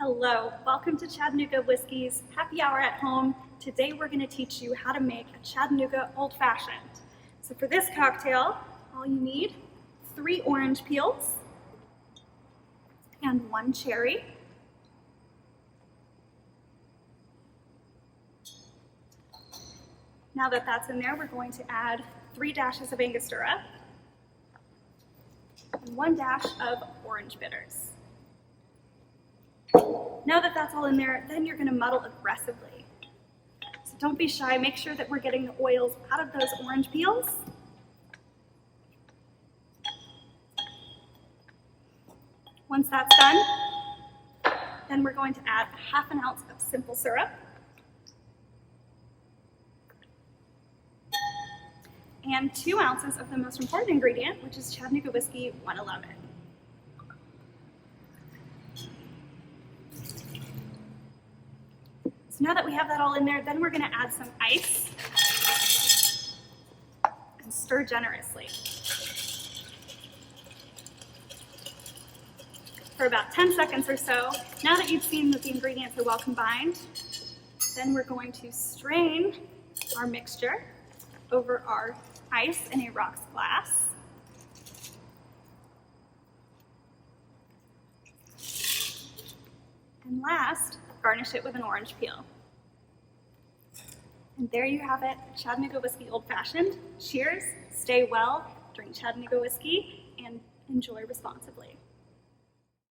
Hello, welcome to Chattanooga Whiskey's Happy Hour at Home. Today we're going to teach you how to make a Chattanooga Old Fashioned. So for this cocktail, all you need, 3 orange peels and 1 cherry. Now that that's in there, we're going to add 3 dashes of Angostura and 1 dash of orange bitters. Now that that's all in there, then you're going to muddle aggressively. So don't be shy, make sure that we're getting the oils out of those orange peels. Once that's done, then we're going to add 1/2 ounce of simple syrup and 2 ounces of the most important ingredient, which is Chattanooga Whiskey 111. So now that we have that all in there, then we're going to add some ice and stir generously for about 10 seconds or so. Now that you've seen that the ingredients are well combined, then we're going to strain our mixture over our ice in a rocks glass. And last, garnish it with an orange peel. And there you have it, Chattanooga Whiskey Old Fashioned. Cheers, stay well, drink Chattanooga Whiskey, and enjoy responsibly.